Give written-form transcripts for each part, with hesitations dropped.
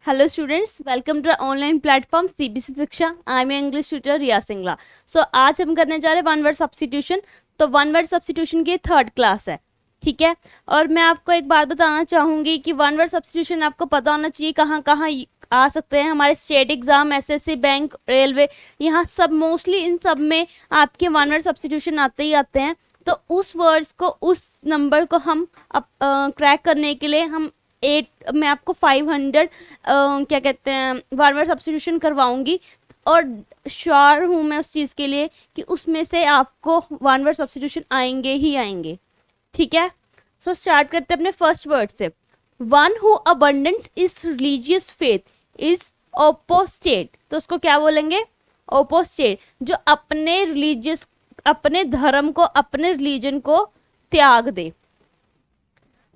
Hello students, welcome to our online platform CBC शिक्षा। I am English tutor रिया सिंगला। सो आज हम करने जा रहे हैं वन वर्ड सब्स्टिट्यूशन। तो वन वर्ड सब्स्टिट्यूशन की थर्ड क्लास है, ठीक है। और मैं आपको एक बात बताना चाहूँगी कि वन वर्ड सब्स्टिट्यूशन आपको पता होना चाहिए कहाँ कहाँ आ सकते हैं। हमारे state exam, SSC, bank, railway, यहाँ सब मोस्टली इन सब में आपके वन वर्ड सब्स्टिट्यूशन आते ही आते हैं। तो उस वर्ड्स को, उस नंबर को हम क्रैक करने के लिए हम मैं आपको 500 क्या कहते हैं वन वर्ड सब्स्टिट्यूशन करवाऊंगी। और श्योर हूँ मैं उस चीज़ के लिए कि उसमें से आपको वन वर्ड सब्स्टिट्यूशन आएंगे ही आएंगे, ठीक है। सो स्टार्ट करते हैं अपने फर्स्ट वर्ड से। One who abandons is religious faith is apostate. तो उसको क्या बोलेंगे? ओपोस्टेट। जो अपने रिलीजियस, अपने धर्म को, अपने रिलीजन को त्याग दे।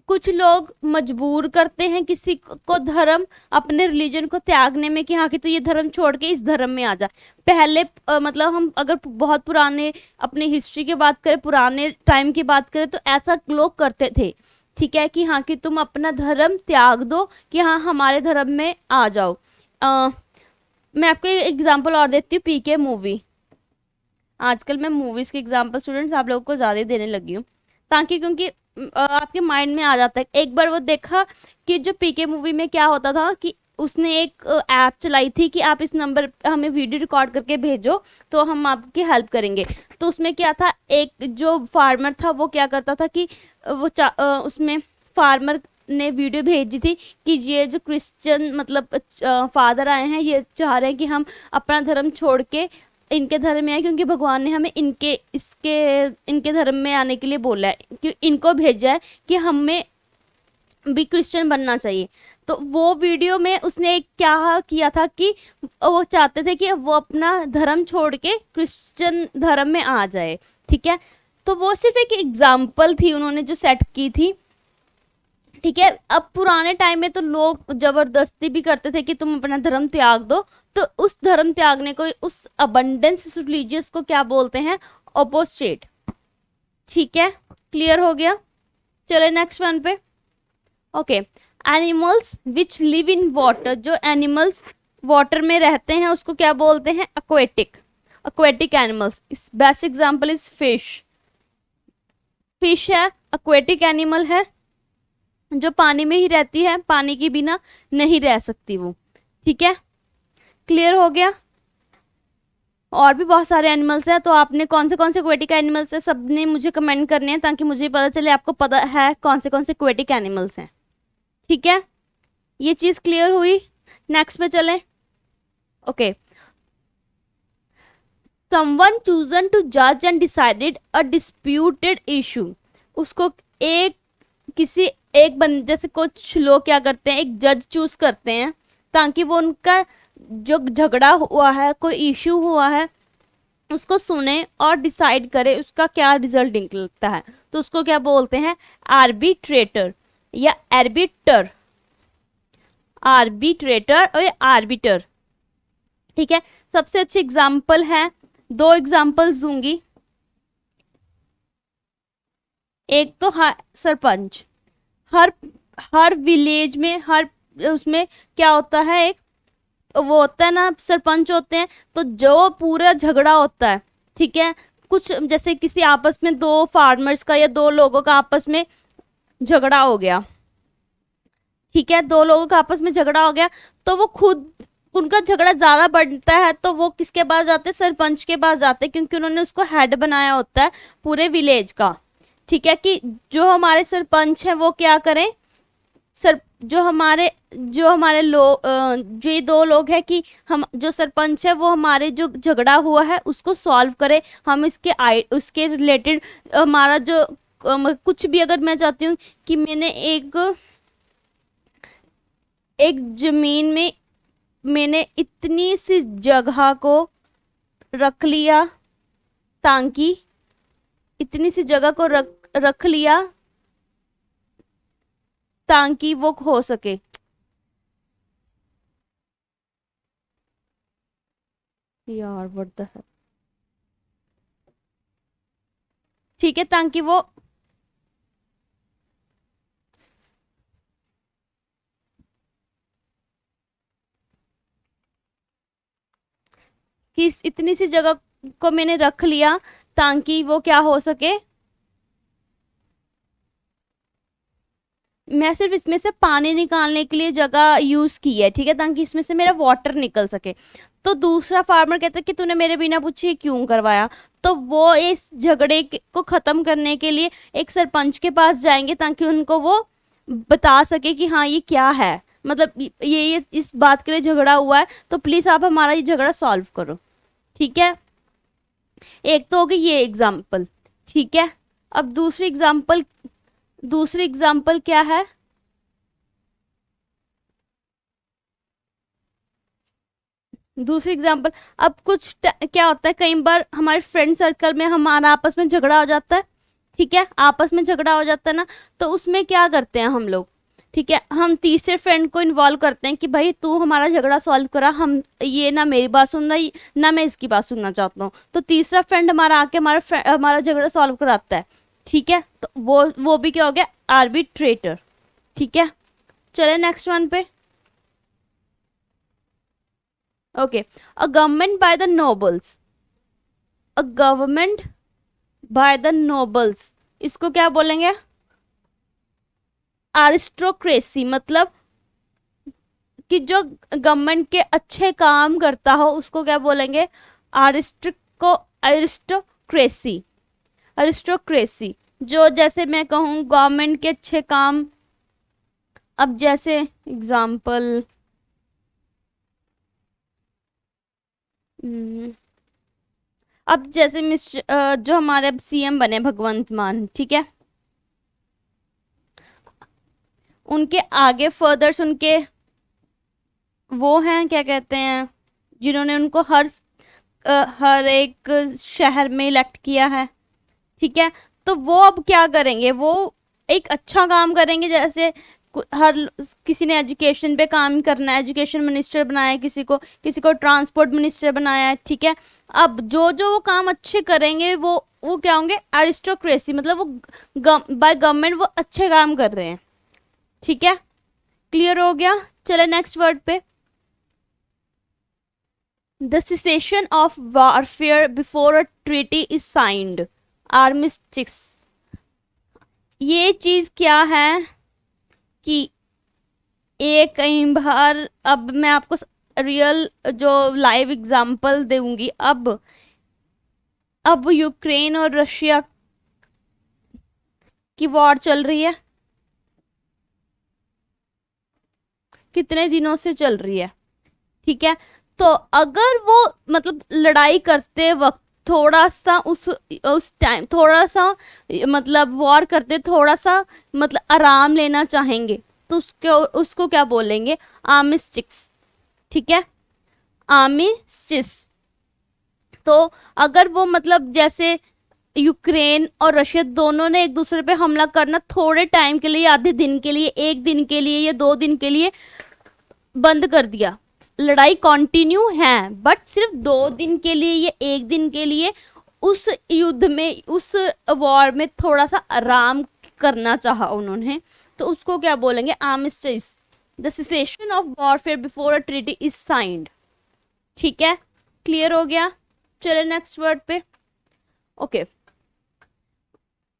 कुछ लोग मजबूर करते हैं किसी को धर्म, अपने रिलीजन को त्यागने में कि हाँ कि तो ये धर्म छोड़ के इस धर्म में आ जा। पहले मतलब हम अगर बहुत पुराने अपनी हिस्ट्री की बात करें, पुराने टाइम की बात करें, तो ऐसा लोग करते थे, ठीक है, कि हाँ कि तुम अपना धर्म त्याग दो कि हाँ हमारे धर्म में आ जाओ। मैं आपको एक एग्जाम्पल और देती हूँ, पीके मूवी। आजकल मैं मूवीज के एग्जाम्पल स्टूडेंट्स आप लोगों को ज़्यादा देने लगी हूँ, ताकि क्योंकि आपके माइंड में आ जाता है। एक बार वो देखा कि जो पीके मूवी में क्या होता था कि उसने एक ऐप चलाई थी कि आप इस नंबर हमें वीडियो रिकॉर्ड करके भेजो तो हम आपकी हेल्प करेंगे। तो उसमें क्या था, एक जो फार्मर था वो क्या करता था कि उसमें फार्मर ने वीडियो भेजी थी कि ये जो क्रिश्चियन मतलब फादर आए हैं, ये चाह रहे हैं कि हम अपना धर्म छोड़ के इनके धर्म में आए, क्योंकि भगवान ने हमें इनके धर्म में आने के लिए बोला है, कि इनको भेजा है कि हमें भी क्रिश्चियन बनना चाहिए। तो वो वीडियो में उसने क्या किया था कि वो चाहते थे कि वो अपना धर्म छोड़ के क्रिश्चियन धर्म में आ जाए, ठीक है। तो वो सिर्फ एक एग्जाम्पल थी उन्होंने जो सेट की थी, ठीक है। अब पुराने टाइम में तो लोग जबरदस्ती भी करते थे कि तुम अपना धर्म त्याग दो। तो उस धर्म त्यागने को, उस अबंडेंस रिलीजियस को क्या बोलते हैं? ओपोस्टेट, ठीक है। क्लियर हो गया? चले नेक्स्ट वन पे। Okay, animals which live in water. जो एनिमल्स वाटर में रहते हैं उसको क्या बोलते हैं? एक्वेटिक। एक्वेटिक एनिमल्स, इस best example is fish. Fish है, एक्वेटिक एनिमल है, जो पानी में ही रहती है, पानी के बिना नहीं रह सकती वो, ठीक है। क्लियर हो गया? और भी बहुत सारे एनिमल्स हैं, तो आपने कौन से एक्वेटिक एनिमल्स है सब ने मुझे कमेंट करने हैं, ताकि मुझे पता चले आपको पता है कौन से एक्वेटिक एनिमल्स हैं, ठीक है। ये चीज क्लियर हुई? नेक्स्ट पे चलें। ओके, समवन चूजन टू जज and decided a disputed issue. उसको एक किसी एक बंदे, जैसे कुछ लोग क्या करते हैं, एक जज चूज करते हैं ताकि वो उनका जो झगड़ा हुआ है, कोई इश्यू हुआ है, उसको सुने और डिसाइड करे उसका क्या रिजल्ट निकलता है। तो उसको क्या बोलते हैं? आर्बिट्रेटर या आर्बिटर। आर्बिट्रेटर और आर्बिटर, ठीक है। सबसे अच्छे एग्जाम्पल है, दो एग्जाम्पल्स दूंगी। एक तो सरपंच। हर हर विलेज में, हर उसमें क्या होता है, एक वो होता है ना, सरपंच होते हैं। तो जो पूरा झगड़ा होता है, ठीक है, कुछ जैसे किसी आपस में दो फार्मर्स का या दो लोगों का आपस में झगड़ा हो गया, ठीक है, दो लोगों का आपस में झगड़ा हो गया, तो वो खुद उनका झगड़ा ज्यादा बढ़ता है तो वो किसके पास जाते हैं? सरपंच के पास जाते हैं, क्योंकि उन्होंने उसको हेड बनाया होता है पूरे विलेज का, ठीक है। कि जो हमारे सरपंच हैं वो क्या करें, सर जो हमारे लोग, जो ये दो लोग हैं कि हम, जो सरपंच है वो हमारे जो झगड़ा हुआ है उसको सॉल्व करे। हम उसके रिलेटेड हमारा जो कुछ भी, अगर मैं चाहती हूँ कि मैंने एक एक जमीन में मैंने इतनी सी जगह को रख लिया, ताकि इतनी सी जगह को रख लिया ताकि वो हो सके, यार व्हाट द है, ठीक है, ताकि वो कि इतनी सी जगह को मैंने रख लिया ताकि वो क्या हो सके, मैं सिर्फ इसमें से पानी निकालने के लिए जगह यूज की है, ठीक है, ताकि इसमें से मेरा वाटर निकल सके। तो दूसरा फार्मर कहता है कि तूने मेरे बिना पूछे क्यों करवाया। तो वो इस झगड़े को खत्म करने के लिए एक सरपंच के पास जाएंगे ताकि उनको वो बता सके कि हाँ ये क्या है, मतलब ये इस बात के लिए झगड़ा हुआ है, तो प्लीज आप हमारा ये झगड़ा सॉल्व करो। ठीक है, एक तो होगी ये एग्जाम्पल। ठीक है, अब दूसरी एग्जाम्पल क्या है, दूसरी एग्जाम्पल, अब कुछ क्या होता है, कई बार हमारे फ्रेंड सर्कल में हमारा आपस में झगड़ा हो जाता है। ठीक है, आपस में झगड़ा हो जाता है ना, तो उसमें क्या करते हैं हम लोग, ठीक है, हम तीसरे फ्रेंड को इन्वॉल्व करते हैं कि भाई तू हमारा झगड़ा सॉल्व करा, हम ये ना मेरी बात सुन रही ना मैं इसकी बात सुनना चाहता हूँ, तो तीसरा फ्रेंड हमारा आके हमारा झगड़ा सॉल्व कराता है। ठीक है, तो वो भी क्या हो गया, आर्बिट्रेटर। ठीक है, चले नेक्स्ट वन पे। Okay, a government by the nobles, a government by the nobles, इसको क्या बोलेंगे, आरिस्टोक्रेसी, मतलब कि जो गवर्नमेंट के अच्छे काम करता हो उसको क्या बोलेंगे, अरिस्टोक्रेसी। अरिस्टोक्रेसी, जो जैसे मैं कहूँ गवर्नमेंट के अच्छे काम, अब जैसे एग्जाम्पल, अब जैसे मिस्टर जो हमारे अब सीएम बने भगवंत मान, ठीक है, उनके आगे फर्दर्स उनके वो हैं क्या कहते हैं, जिन्होंने उनको हर एक शहर में इलेक्ट किया है। ठीक है, तो वो अब क्या करेंगे, वो एक अच्छा काम करेंगे, जैसे हर किसी ने एजुकेशन पे काम करना है, एजुकेशन मिनिस्टर बनाया है, किसी को ट्रांसपोर्ट मिनिस्टर बनाया है। ठीक है, अब जो जो वो काम अच्छे करेंगे वो क्या होंगे, एरिस्टोक्रेसी, मतलब वो बाय गवर्नमेंट वो अच्छे काम कर रहे हैं। ठीक है, क्लियर हो गया, चले नेक्स्ट वर्ड पे। The cessation of warfare before a treaty is signed, armistice। ये चीज क्या है कि एक कई बार, अब मैं आपको रियल जो लाइव एग्जांपल दूंगी, अब यूक्रेन और रशिया की वॉर चल रही है, कितने दिनों से चल रही है। ठीक है, तो अगर वो मतलब लड़ाई करते वक्त थोड़ा सा उस टाइम थोड़ा सा मतलब वॉर करते थोड़ा सा मतलब आराम लेना चाहेंगे, तो उसको क्या बोलेंगे, आर्मिस्टिस। ठीक है, आर्मिस्टिस। तो अगर वो मतलब जैसे यूक्रेन और रशिया दोनों ने एक दूसरे पे हमला करना थोड़े टाइम के लिए, आधे दिन के लिए, एक दिन के लिए या 2 दिन के लिए बंद कर दिया, लड़ाई कंटिन्यू है बट सिर्फ 2 दिन के लिए या 1 दिन के लिए, उस युद्ध में उस वॉर में थोड़ा सा आराम करना चाहा उन्होंने, तो उसको क्या बोलेंगे, armistice. The cessation of warfare before a treaty is signed. ठीक है, क्लियर हो गया, चले नेक्स्ट वर्ड पे। Okay,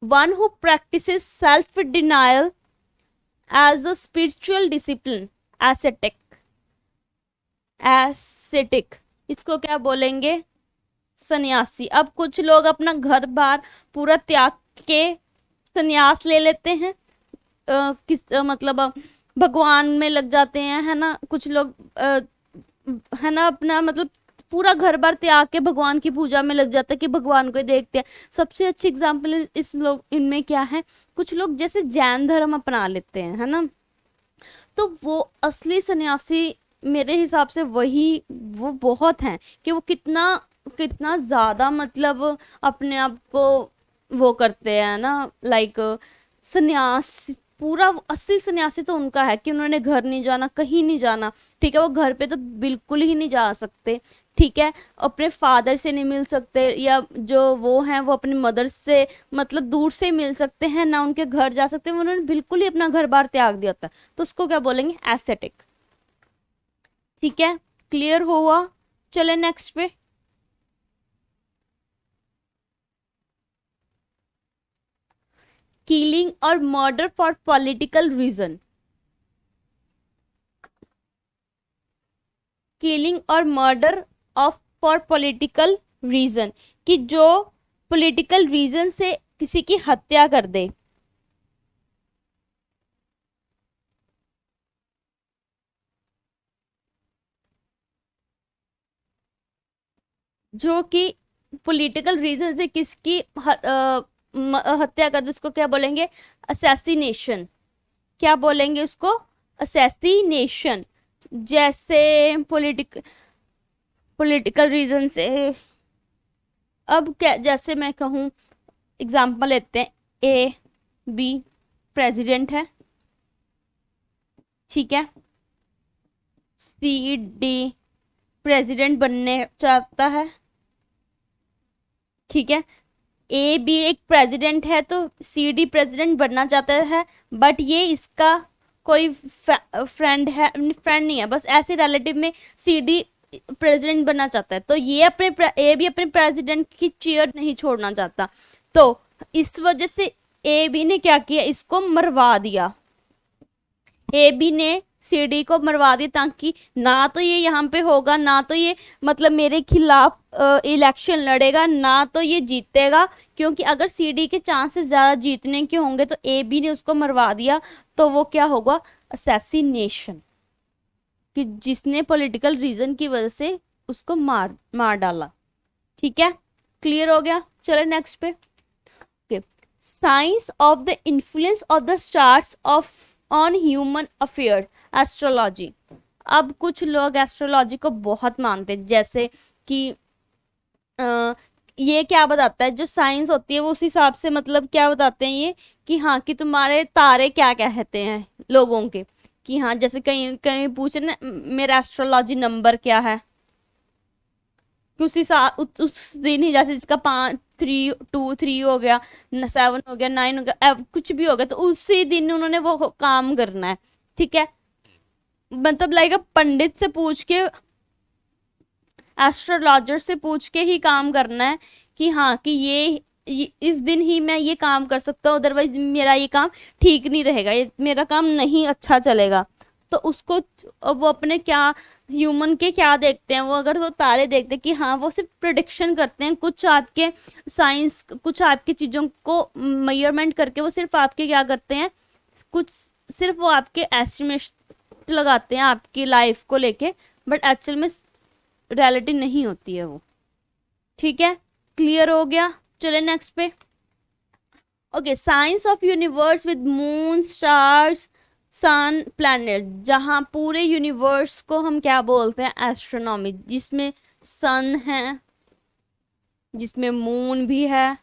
one who practises self denial as a spiritual discipline, ascetic. Ascetic, इसको क्या बोलेंगे, सन्यासी। अब कुछ लोग अपना घर बार पूरा त्याग के सन्यास ले लेते हैं, मतलब भगवान में लग जाते हैं, है ना, कुछ लोग है ना, अपना मतलब पूरा घर बार त्याग के भगवान की पूजा में लग जाता है कि भगवान को ही देखते हैं। सबसे अच्छी एग्जाम्पल इनमें क्या है, कुछ लोग जैसे जैन धर्म अपना लेते हैं, है ना, तो वो असली सन्यासी मेरे हिसाब से वो बहुत हैं कि वो कितना कितना ज्यादा मतलब अपने आप को वो करते हैं ना, लाइक सन्यास, पूरा असली सन्यासी तो उनका है कि उन्होंने घर नहीं जाना, कहीं नहीं जाना। ठीक है, वो घर पे तो बिल्कुल ही नहीं जा सकते। ठीक है, अपने फादर से नहीं मिल सकते, या जो वो हैं वो अपनी मदर से मतलब दूर से मिल सकते हैं, ना उनके घर जा सकते हैं, उन्होंने बिल्कुल ही अपना घर बार त्याग दिया था, तो उसको क्या बोलेंगे, एसेटिक। ठीक है, क्लियर हुआ, चले नेक्स्ट पे। किलिंग और murder for political reason, killing और murder of for political reason, कि जो पॉलिटिकल रीजन से किसी की हत्या कर दे। जो कि पॉलिटिकल रीजन से किसकी हत्या कर दे, उसको क्या बोलेंगे? असैसिनेशन। क्या बोलेंगे उसको? असैसिनेशन। जैसे पॉलिटिकल रीजन से, अब क्या, जैसे मैं कहूँ, एग्जांपल लेते हैं, ए बी प्रेसिडेंट है, ठीक है, सी डी प्रेसिडेंट बनने चाहता है, ठीक है, ए बी एक प्रेसिडेंट है तो सी डी प्रेसिडेंट बनना चाहता है, बट ये इसका कोई फ्रेंड है, फ्रेंड नहीं है, बस ऐसे रिलेटिव में सी डी प्रेसिडेंट बनना चाहता है, तो ये ए बी अपने प्रेसिडेंट की चेयर नहीं छोड़ना चाहता, तो इस वजह से ए बी ने क्या किया, इसको मरवा दिया। ए बी ने सी डी को मरवा दिया, ताकि ना तो ये यहाँ पे होगा, ना तो ये मतलब मेरे खिलाफ इलेक्शन लड़ेगा, ना तो ये जीतेगा, क्योंकि अगर सी डी के चांसेस ज़्यादा जीतने के होंगे तो ए बी ने उसको मरवा दिया, तो वो क्या होगा? असैसिनेशन, कि जिसने पॉलिटिकल रीजन की वजह से उसको मार डाला। ठीक है, क्लियर हो गया? चलो नेक्स्ट पे। Okay, science of the influence of the stars of on human affair, astrology. अब कुछ लोग एस्ट्रोलॉजी को बहुत मानते हैं, जैसे कि ये क्या बताता है, जो साइंस होती है वो उस हिसाब से मतलब क्या बताते हैं ये, कि हाँ कि तुम्हारे तारे क्या कहते हैं लोगों के, कि हाँ जैसे कहीं कहीं पूछे ना मेरा एस्ट्रोलॉजी नंबर क्या है, कि उस दिन ही, जैसे जिसका 5 3 2 3 हो गया, 7 हो गया, 9 हो गया, कुछ भी हो गया, तो उसी दिन उन्होंने वो काम करना है। ठीक है, मतलब लाइक पंडित से पूछ के, एस्ट्रोलॉजर से पूछ के ही काम करना है, कि हाँ कि ये इस दिन ही मैं ये काम कर सकता हूँ, अदरवाइज मेरा ये काम ठीक नहीं रहेगा, ये मेरा काम नहीं अच्छा चलेगा। तो उसको वो अपने क्या ह्यूमन के क्या देखते हैं, वो अगर वो तारे देखते हैं कि हाँ वो सिर्फ प्रिडिक्शन करते हैं, कुछ आपके साइंस, कुछ आपकी चीज़ों को मेजरमेंट करके वो सिर्फ आपके क्या करते हैं, कुछ सिर्फ वो आपके एस्टिमेट लगाते हैं आपकी लाइफ को लेके, बट एक्चुअल में रियलिटी नहीं होती है वो। ठीक है, क्लियर हो गया? चले नेक्स्ट पे। Okay, science of universe with moon, stars, sun, planet, जहाँ पूरे यूनिवर्स को हम क्या बोलते हैं? एस्ट्रोनॉमी, जिसमें सन है, जिसमें मून भी है,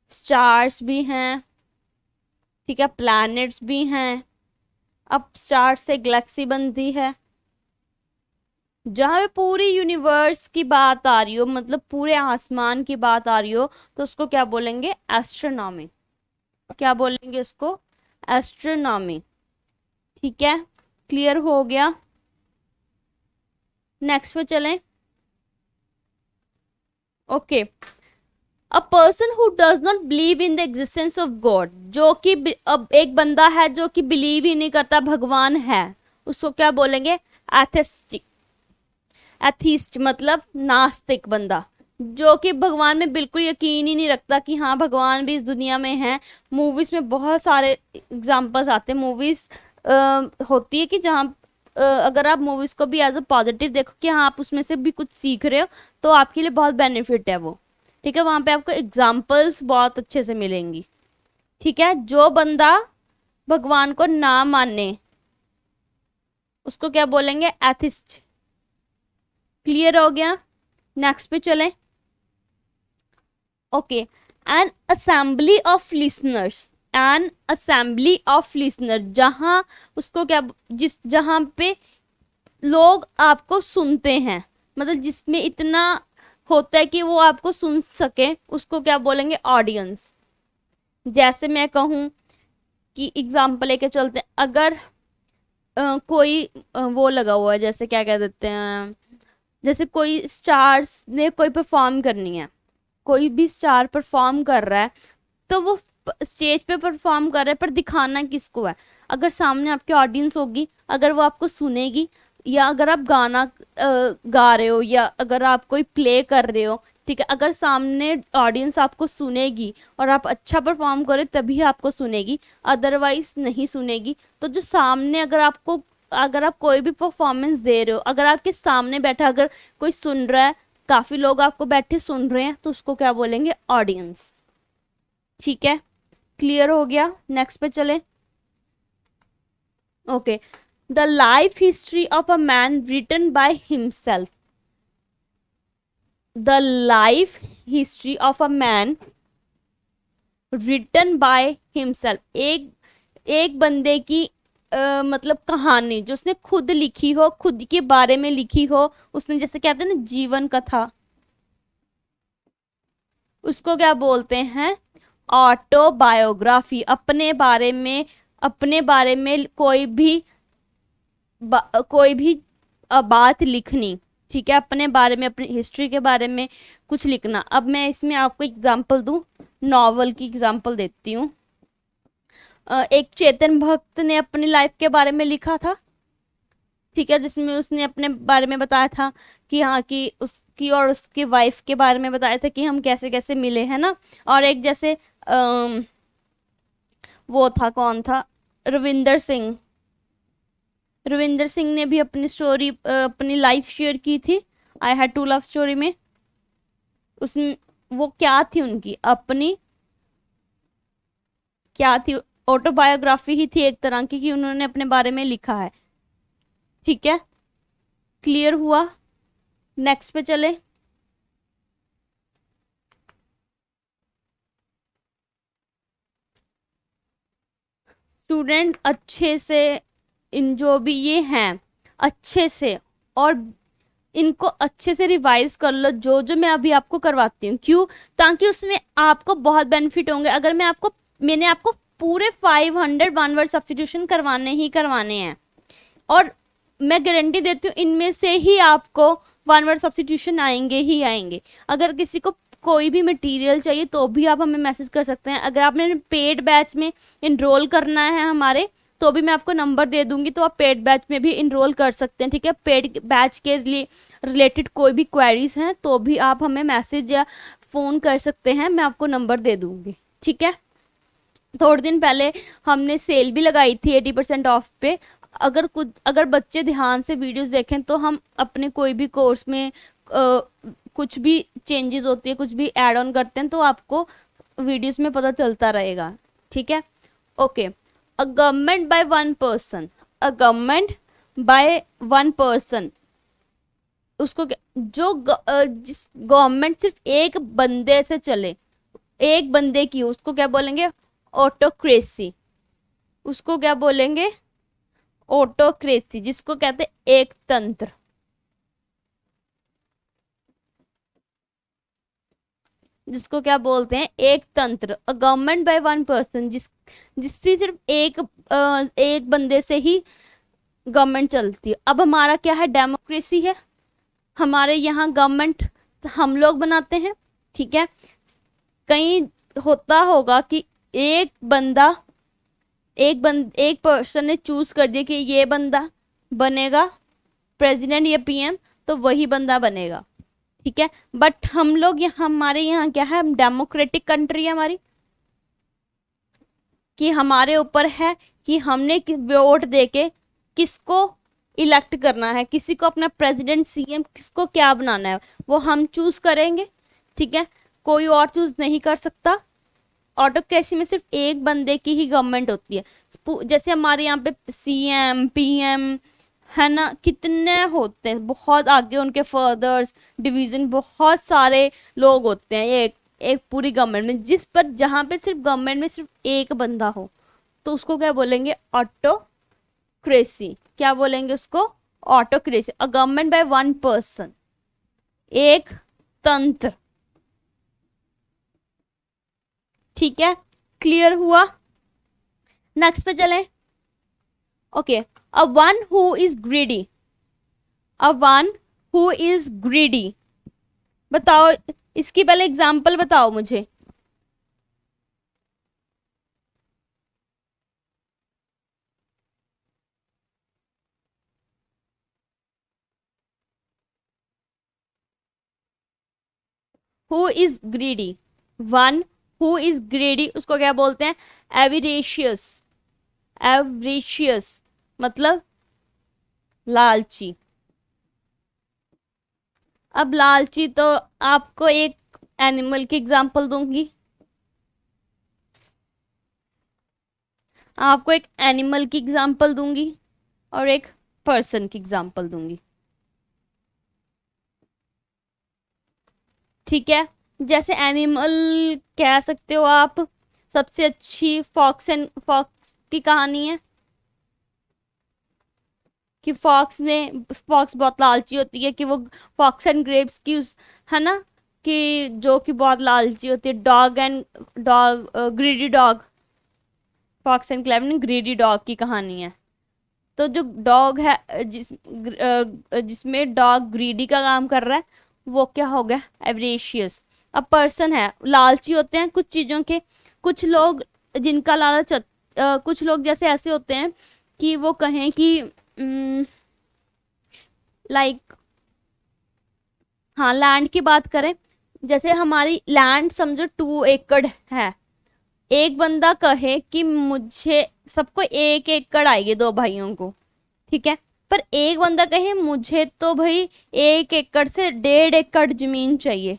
स्टार्स भी हैं, ठीक है, प्लैनेट्स भी हैं, अब स्टार से गैलेक्सी बनती है, जहाँ पे पूरी यूनिवर्स की बात आ रही हो, मतलब पूरे आसमान की बात आ रही हो, तो उसको क्या बोलेंगे? एस्ट्रोनॉमी। क्या बोलेंगे उसको? एस्ट्रोनॉमी। ठीक है, क्लियर हो गया? नेक्स्ट पे चलें। Okay, a person who does not believe in the existence of God, जो कि अब एक बंदा है जो कि बिलीव ही नहीं करता भगवान है, उसको क्या बोलेंगे? एथिस्टिक। एथिस्ट मतलब नास्तिक बंदा, जो कि भगवान में बिल्कुल यकीन ही नहीं रखता कि हाँ भगवान भी इस दुनिया में है। मूवीज में बहुत सारे एग्जांपल्स आते हैं, मूवीज होती है कि जहाँ अगर आप मूवीज को भी एज अ पॉजिटिव देखो कि हाँ आप उसमें से भी कुछ सीख रहे हो, तो आपके लिए बहुत बेनिफिट है वो। ठीक है, वहाँ पे आपको एग्जाम्पल्स बहुत अच्छे से मिलेंगी। ठीक है, जो बंदा भगवान को ना माने उसको क्या बोलेंगे? एथिस्ट। क्लियर हो गया? नेक्स्ट पे चलें। Okay, N assembly of listeners, N assembly of listener, जहाँ उसको क्या, जहाँ पे लोग आपको सुनते हैं, मतलब जिसमें इतना होता है कि वो आपको सुन सके, उसको क्या बोलेंगे? ऑडियंस। जैसे मैं कहूँ कि एग्जाम्पल लेके चलते हैं, अगर कोई वो लगा हुआ है, जैसे क्या कह देते हैं, जैसे कोई स्टार्स ने कोई परफॉर्म करनी है, कोई भी स्टार परफॉर्म कर रहा है, तो वो आप स्टेज पे परफॉर्म कर रहे हैं पर दिखाना किसको है? अगर सामने आपकी ऑडियंस होगी, अगर वो आपको सुनेगी, या अगर आप गाना गा रहे हो, या अगर आप कोई प्ले कर रहे हो, ठीक है, अगर सामने ऑडियंस आपको सुनेगी और आप अच्छा परफॉर्म करें तभी आपको सुनेगी, अदरवाइज नहीं सुनेगी। तो जो सामने अगर आप कोई भी परफॉर्मेंस दे रहे हो, अगर आपके सामने बैठा अगर कोई सुन रहा है, काफी लोग आपको बैठे सुन रहे हैं, तो उसको क्या बोलेंगे? ऑडियंस। ठीक है, क्लियर हो गया? नेक्स्ट पे चले। Okay, the life history of a man written by himself. The life history of a man written by himself. एक बंदे की मतलब कहानी जो उसने खुद लिखी हो, खुद के बारे में लिखी हो, उसने जैसे कहते हैं ना जीवन कथा, उसको क्या बोलते हैं? ऑटोबायोग्राफी। अपने बारे में कोई भी बात लिखनी, ठीक है, अपने बारे में, अपनी हिस्ट्री के बारे में कुछ लिखना। अब मैं इसमें आपको एग्जांपल दूं, नॉवल की एग्जांपल देती हूँ। एक चेतन भक्त ने अपनी लाइफ के बारे में लिखा था, ठीक है, जिसमें उसने अपने बारे में बताया था कि हाँ, कि उसकी और उसके वाइफ के बारे में बताया था कि हम कैसे कैसे मिले, है ना। और एक जैसे वो था, कौन था? रविंदर सिंह। रविंदर सिंह ने भी अपनी स्टोरी, अपनी लाइफ शेयर की थी I had to love story में। उसमें वो क्या थी? उनकी अपनी क्या थी? ऑटोबायोग्राफी ही थी एक तरह की, कि उन्होंने अपने बारे में लिखा है। ठीक है, क्लियर हुआ? नेक्स्ट पे चले। स्टूडेंट अच्छे से इन जो भी ये हैं अच्छे से, और इनको अच्छे से रिवाइज कर लो जो जो मैं अभी आपको करवाती हूँ। क्यों? ताकि उसमें आपको बहुत बेनिफिट होंगे। अगर मैंने आपको पूरे 500 वन वर्ड सब्स्टिट्यूशन करवाने ही करवाने हैं, और मैं गारंटी देती हूँ इनमें से ही आपको वन वर्ड सब्स्टिट्यूशन आएंगे ही आएंगे। अगर किसी को कोई भी मटेरियल चाहिए तो भी आप हमें मैसेज कर सकते हैं। अगर आपने पेड बैच में इनरोल करना है हमारे, तो भी मैं आपको नंबर दे दूंगी, तो आप पेड बैच में भी इनरोल कर सकते हैं। ठीक है, पेड बैच के लिए रिलेटेड कोई भी क्वेरीज हैं तो भी आप हमें मैसेज या फ़ोन कर सकते हैं, मैं आपको नंबर दे दूंगी। ठीक है, थोड़े दिन पहले हमने सेल भी लगाई थी 80% ऑफ पे। अगर बच्चे ध्यान से वीडियोस देखें तो हम अपने कोई भी कोर्स में कुछ भी चेंजेस होती है, कुछ भी ऐड ऑन करते हैं, तो आपको वीडियोस में पता चलता रहेगा। ठीक है, okay. A government by one person, a government by one person, उसको जिस गवर्नमेंट सिर्फ एक बंदे से चले, एक बंदे की, उसको क्या बोलेंगे? ऑटोक्रेसी। उसको क्या बोलेंगे? ऑटोक्रेसी, जिसको कहते हैं एक तंत्र। जिसको क्या बोलते हैं? एक तंत्र। A government by one person, जिससे सिर्फ एक बंदे से ही गवर्नमेंट चलती है। अब हमारा क्या है? डेमोक्रेसी है। हमारे यहाँ गवर्नमेंट हम लोग बनाते हैं। ठीक है, कहीं होता होगा कि एक पर्सन ने चूज कर दिया कि ये बंदा बनेगा प्रेसिडेंट या पीएम, तो वही बंदा बनेगा। ठीक है, बट हम लोग यहाँ, हमारे यहाँ क्या है? डेमोक्रेटिक कंट्री है हमारी, कि हमारे ऊपर है कि हमने वोट देके किसको इलेक्ट करना है, किसी को अपना प्रेसिडेंट, सीएम, किसको क्या बनाना है, वो हम चूज करेंगे। ठीक है, कोई और चूज नहीं कर सकता। ऑटोक्रेसी में सिर्फ एक बंदे की ही गवर्नमेंट होती है। जैसे हमारे यहाँ पे सीएम, पीएम, है ना, कितने होते हैं, बहुत आगे उनके फर्दर्स डिवीजन, बहुत सारे लोग होते हैं एक एक पूरी गवर्नमेंट में। जहाँ पे सिर्फ गवर्नमेंट में सिर्फ एक बंदा हो, तो उसको क्या बोलेंगे? ऑटोक्रेसी। क्या बोलेंगे उसको? Autocracy. A government by one person, एक तंत्र। ठीक है, क्लियर हुआ? नेक्स्ट पे चलें। Okay, a one who is greedy, a one who is greedy. बताओ, इसकी पहले एग्जाम्पल बताओ मुझे। Who is greedy, one who is greedy उसको क्या बोलते हैं? एविरेशियस। एवरेशियस मतलब लालची। अब लालची तो आपको एक एनिमल की एग्जांपल दूंगी, आपको एक एनिमल की एग्जांपल दूंगी और एक पर्सन की एग्जांपल दूंगी, ठीक है? जैसे एनिमल कह सकते हो आप, सबसे अच्छी फॉक्स की कहानी है कि फॉक्स बहुत लालची होती है, कि वो फॉक्स एंड ग्रेप्स की उस, है ना, कि जो कि बहुत लालची होती है। Dog greedy dog, fox and क्लेवन ग्रीडी डॉग की कहानी है। तो जो डॉग है जिसमें डॉग ग्रीडी का काम कर रहा है वो क्या हो गया? एवरेशियस। अब पर्सन है, लालची होते हैं कुछ चीज़ों के। कुछ लोग जिनका कुछ लोग जैसे ऐसे होते हैं कि वो कहें कि लाइक, हाँ लैंड की बात करें, जैसे हमारी लैंड समझो 2 एकड़ है। एक बंदा कहे कि मुझे, सबको 1 एकड़ आएगी, 2 भाइयों को, ठीक है? पर एक बंदा कहे मुझे तो भाई 1 एकड़ से 1.5 एकड़ जमीन चाहिए,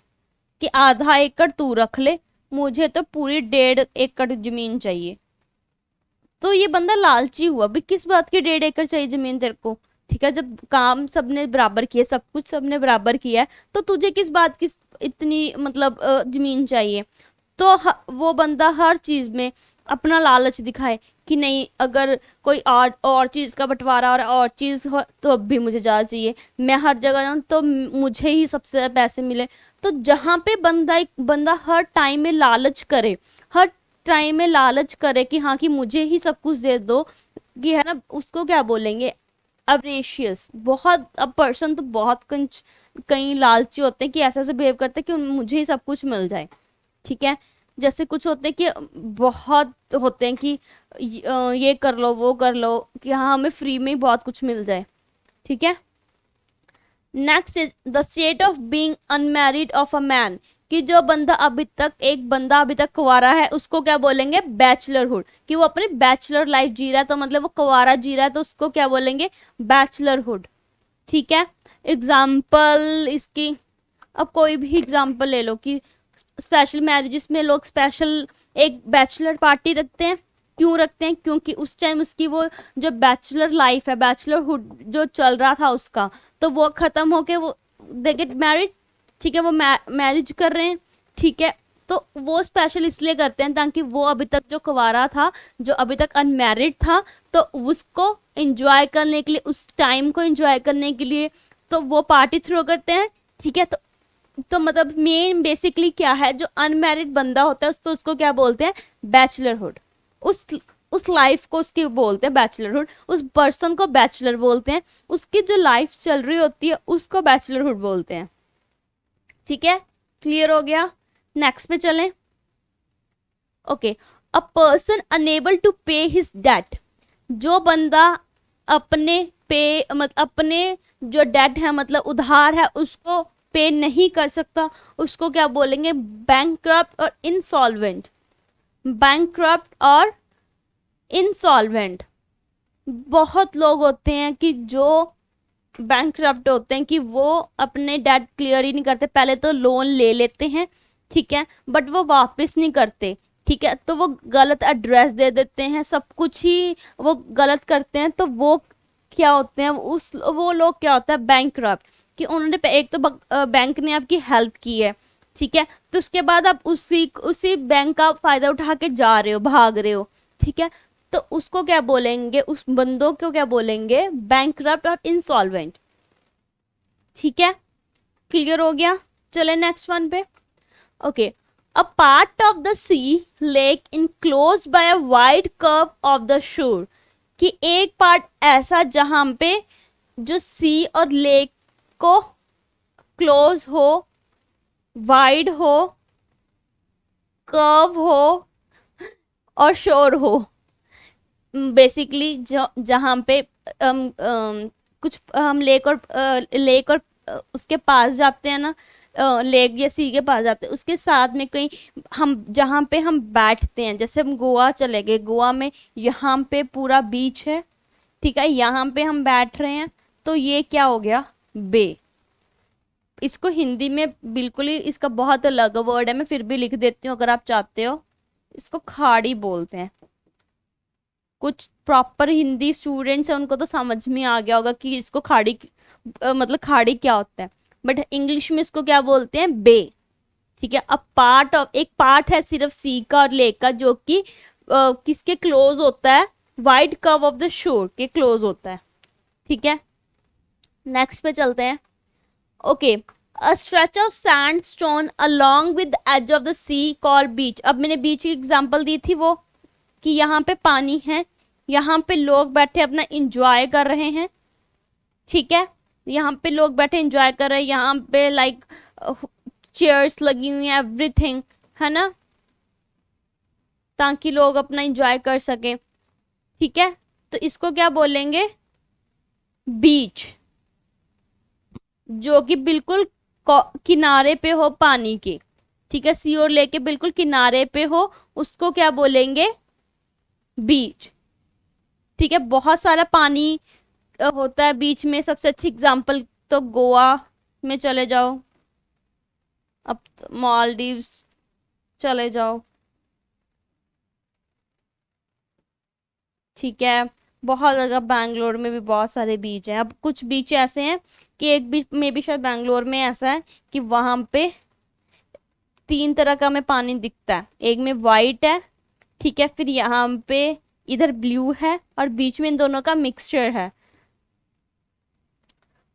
कि आधा एकड़ तू रख ले, मुझे तो पूरी 1.5 एकड़ जमीन चाहिए। तो ये बंदा लालची हुआ भी, किस बात की 1.5 एकड़ चाहिए जमीन तेरे को? ठीक है, जब काम सबने बराबर किया, सब कुछ सबने बराबर किया है, तो तुझे किस बात की इतनी मतलब जमीन चाहिए? तो वो बंदा हर चीज में अपना लालच दिखाए कि नहीं, अगर कोई और चीज का बंटवारा और चीज हो तो अब भी मुझे ज़्यादा चाहिए, मैं हर जगह जाऊँ तो मुझे ही सबसे ज़्यादा पैसे मिले। तो जहाँ पे बंदा हर टाइम में लालच करे, हर टाइम में लालच करे कि हाँ कि मुझे ही सब कुछ दे दो, कि है ना, उसको क्या बोलेंगे? अवरेशियस। बहुत, अब पर्सन तो बहुत कई लालची होते हैं कि ऐसे ऐसे बिहेव करते हैं कि मुझे ही सब कुछ मिल जाए, ठीक है? जैसे कुछ होते हैं कि बहुत होते हैं कि ये कर लो वो कर लो, कि हाँ हमें फ्री में ही बहुत कुछ मिल जाए, ठीक है? Next is the state of being unmarried of a man, कि जो एक बंदा अभी तक कुंवारा है उसको क्या बोलेंगे? बैचलरहुड। कि वो अपनी बैचलर लाइफ जी रहा है, तो मतलब वो कुंवारा जी रहा है, तो उसको क्या बोलेंगे? बैचलरहुड, ठीक है? एग्जाम्पल इसकी, अब कोई भी एग्जाम्पल ले लो कि स्पेशल मैरिजेस में लोग स्पेशल एक बैचलर पार्टी रखते हैं। क्यों रखते हैं? क्योंकि उस टाइम उसकी वो जो बैचलर लाइफ है, बैचलरहुड जो चल रहा था उसका, तो वो खत्म होके वो दे गेट मैरिड, ठीक है? वो मैरिज कर रहे हैं, ठीक है? तो वो स्पेशल इसलिए करते हैं ताकि वो अभी तक जो कुंवारा था, जो अभी तक अनमैरिड था, तो उसको एंजॉय करने के लिए, उस टाइम को एंजॉय करने के लिए तो वो पार्टी थ्रो करते हैं, ठीक है? तो मतलब मेन बेसिकली क्या है, जो अनमैरिड बंदा होता है तो उसको क्या बोलते हैं? बैचलरहुड। उस लाइफ को उसकी बोलते हैं बैचलरहुड, उस पर्सन को बैचलर बोलते हैं, उसकी जो लाइफ चल रही होती है उसको बैचलरहुड बोलते हैं, ठीक है? क्लियर हो गया? नेक्स्ट पे चलें। Okay, a person unable to pay his debt, जो बंदा अपने अपने जो डेट है मतलब उधार है उसको पे नहीं कर सकता, उसको क्या बोलेंगे? बैंकक्रप्ट और इंसॉल्वेंट। बैंकक्रप्ट और इंसॉल्वेंट। बहुत लोग होते हैं कि जो बैंकक्रप्ट होते हैं कि वो अपने डेट क्लियर ही नहीं करते, पहले तो लोन ले लेते हैं, ठीक है, बट वो वापस नहीं करते, ठीक है? तो वो गलत एड्रेस दे देते हैं, सब कुछ ही वो गलत करते हैं, तो वो क्या होते हैं? वो लोग क्या होता है? बैंकक्रप्ट। कि उन्होंने एक तो बैंक ने आपकी हेल्प की है, ठीक है, तो उसके बाद आप उसी बैंक का फायदा उठा के जा रहे हो, भाग रहे हो, ठीक है? तो उसको क्या बोलेंगे? उस बंदों को क्या बोलेंगे? बैंकक्रप्ट और इंसॉल्वेंट, ठीक है? क्लियर हो गया? चले नेक्स्ट वन पे। Okay, a part of the sea lake enclose by a wide curve of the shore, कि एक पार्ट ऐसा जहां पे जो सी और लेक को क्लोज हो, वाइड हो, कर्व हो और शोर हो। बेसिकली जहाँ पे कुछ हम लेक और उसके पास जाते हैं ना, लेक या सी के पास जाते हैं, उसके साथ में कहीं हम जहाँ पे हम बैठते हैं, जैसे हम गोवा चले गए, गोवा में यहाँ पे पूरा बीच है, ठीक है, यहाँ पे हम बैठ रहे हैं, तो ये क्या हो गया, बे। इसको हिंदी में बिल्कुल ही इसका बहुत अलग वर्ड है, मैं फिर भी लिख देती हूँ अगर आप चाहते हो। इसको खाड़ी बोलते हैं। कुछ प्रॉपर हिंदी स्टूडेंट्स हैं उनको तो समझ में आ गया होगा कि इसको खाड़ी मतलब खाड़ी क्या होता है, बट इंग्लिश में इसको क्या बोलते हैं, बे। ठीक है, अब पार्ट ऑफ, एक पार्ट है सिर्फ सी का और लेक का, जो कि किसके क्लोज होता है, वाइड कर्व ऑफ द शोर के क्लोज होता है। ठीक है, नेक्स्ट पे चलते हैं। Okay, a stretch of sand stone along with edge of the sea called beach. अब मैंने बीच की एग्जांपल दी थी वो, कि यहाँ पे पानी है, यहाँ पे लोग बैठे अपना इंजॉय कर रहे हैं। ठीक है, यहाँ पे लोग बैठे इंजॉय कर रहे हैं, यहाँ पे लाइक चेयर्स लगी हुई हैं, एवरीथिंग है ना, ताकि लोग अपना इंजॉय कर सके। ठीक है, तो इसको क्या बोलेंगे, बीच, जो कि बिल्कुल किनारे पे हो पानी के। ठीक है, सी और लेके बिल्कुल किनारे पे हो, उसको क्या बोलेंगे, बीच। ठीक है, बहुत सारा पानी होता है बीच में। सबसे अच्छी एग्जांपल तो गोवा में चले जाओ, अब मालदीव्स चले जाओ। ठीक है, बहुत जगह, बैंगलोर में भी बहुत सारे बीच हैं। अब कुछ बीच ऐसे हैं कि एक बीच में भी शायद बैंगलोर में ऐसा है कि वहां पे 3 तरह का हमें पानी दिखता है, एक में वाइट है, ठीक है, फिर यहाँ पे इधर ब्लू है, और बीच में इन दोनों का मिक्सचर है।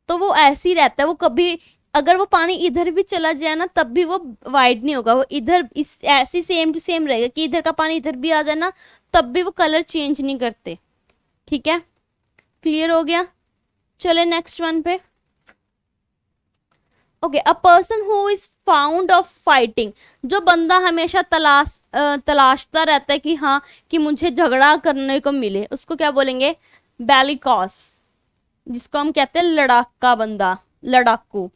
तो वो ऐसे ही रहता है, वो कभी अगर वो पानी इधर भी चला जाए ना तब भी वो वाइट नहीं होगा, वो इधर इस ऐसे सेम टू सेम रहेगा, कि इधर का पानी इधर भी आ जाए ना तब भी वो कलर चेंज नहीं करते। ठीक है, क्लियर हो गया। चले नेक्स्ट वन पे। Okay, a person who is found of fighting, जो बंदा हमेशा तलाशता रहता है कि हाँ, कि मुझे झगड़ा करने को मिले, उसको क्या बोलेंगे, बेलिकॉस, जिसको हम कहते हैं लड़ाका बंदा, लड़ाकू।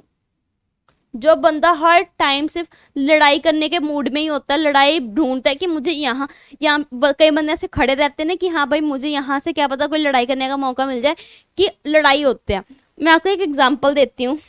जो बंदा हर टाइम सिर्फ लड़ाई करने के मूड में ही होता है, लड़ाई ढूंढता है कि मुझे यहाँ यहाँ कई बंदे ऐसे खड़े रहते हैं ना कि हाँ भाई मुझे यहाँ से क्या पता कोई लड़ाई करने का मौका मिल जाए, कि लड़ाई होते हैं। मैं आपको एक एग्जांपल देती हूँ।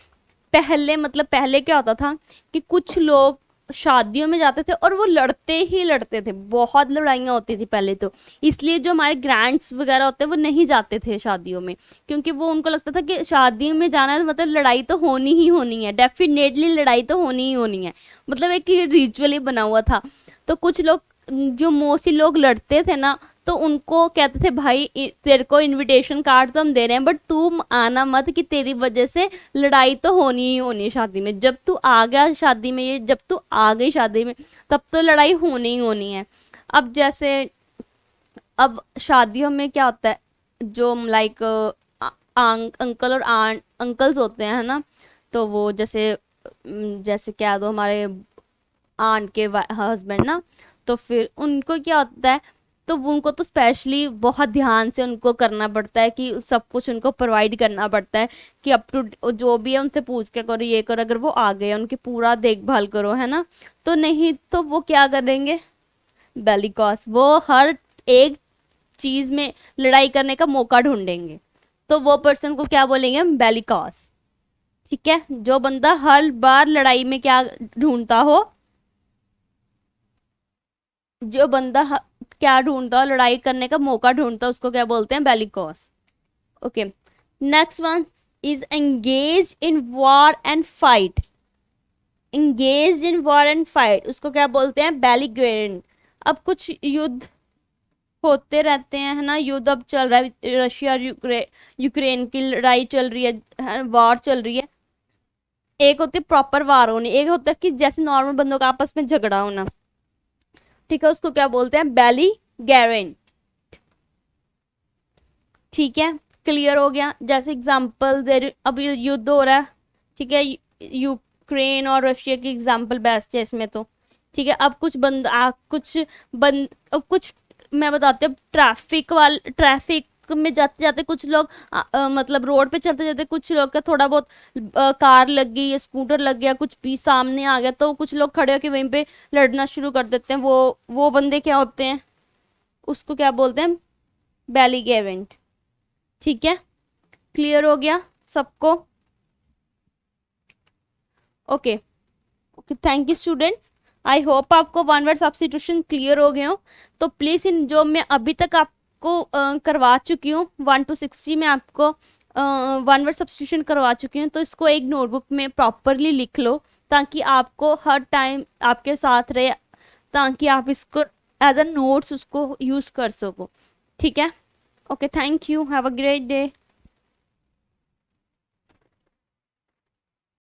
पहले क्या होता था कि कुछ लोग शादियों में जाते थे और वो लड़ते ही लड़ते थे, बहुत लड़ाइयाँ होती थी पहले तो, इसलिए जो हमारे ग्रैंड्स वगैरह होते हैं वो नहीं जाते थे शादियों में, क्योंकि वो उनको लगता था कि शादी में जाना है मतलब लड़ाई तो होनी ही होनी है, डेफिनेटली लड़ाई तो होनी ही होनी है, मतलब एक रिचुअली बना हुआ था। तो कुछ लोग, जो मोस्टली लोग लड़ते थे ना, तो उनको कहते थे भाई तेरे को इनविटेशन कार्ड तो हम दे रहे हैं, बट तू आना मत, कि तेरी वजह से लड़ाई तो होनी ही होनी है शादी में। जब तू आ गया शादी में, ये जब तू आ गई शादी में, तब तो लड़ाई होनी ही होनी है। अब जैसे अब शादियों में क्या होता है, जो लाइक अंकल और आंट अंकल्स होते हैं, है ना, तो वो जैसे जैसे क्या दो हमारे आंट के हस्बैंड ना, तो फिर उनको क्या होता है, तो उनको तो स्पेशली बहुत ध्यान से उनको करना पड़ता है, कि सब कुछ उनको प्रोवाइड करना पड़ता है, कि अप टू जो भी है उनसे पूछ के करो, ये करो, अगर वो आ गए उनकी पूरा देखभाल करो, है ना। तो नहीं तो वो क्या करेंगे, बेलिकॉस, वो हर एक चीज में लड़ाई करने का मौका ढूंढेंगे, तो वो पर्सन को क्या बोलेंगे, बेलिकॉस। ठीक है, जो बंदा हर बार लड़ाई में क्या ढूंढता हो, जो बंदा क्या ढूंढता हो, लड़ाई करने का मौका ढूंढता, उसको क्या बोलते हैं, bellicose. Okay, next one is engage in war and fight. Engage in war and fight, उसको क्या बोलते हैं, बेलिगरेंट। अब कुछ युद्ध होते रहते हैं, है ना, युद्ध अब चल रहा है, रशिया और यूक्रेन की लड़ाई चल रही है, वॉर चल रही है। एक होती है प्रॉपर वार होनी, एक होता है कि जैसे नॉर्मल बंदों का आपस में झगड़ा होना। ठीक है, उसको क्या बोलते हैं, बेलिगेरेंट। ठीक है, क्लियर हो गया। जैसे एग्जांपल दे, अब युद्ध हो रहा है, ठीक है, यूक्रेन और रशिया की एग्जांपल बेस्ट है इसमें तो। ठीक है, अब अब कुछ मैं बताती हूँ, ट्रैफिक सड़क में जाते जाते कुछ लोग मतलब रोड पे चलते जाते कुछ लोग का थोड़ा बहुत कार लग गई या स्कूटर लग गया, कुछ भी सामने आ गया, तो कुछ लोग खड़े होकर वहीं पे लड़ना शुरू कर देते हैं। वो बंदे क्या होते हैं, उसको क्या बोलते हैं, बेलीगेरेंट। ठीक है, क्लियर हो गया सबको? Okay okay, thank you students. I hope आपको वन वर्ड सब्स्टिट्यूशन क्लियर हो गए हो। तो प्लीज़ इन जो मैं अभी तक आपको करवा चुकी हूँ 1 to 60 में आपको वन वर्ड सब्स्टिट्यूशन करवा चुकी हूँ, तो इसको एक नोटबुक में प्रॉपरली लिख लो ताकि आपको हर टाइम आपके साथ रहे, ताकि आप इसको एज अ नोट्स उसको यूज़ कर सको। ठीक है, okay, thank you, have a great day.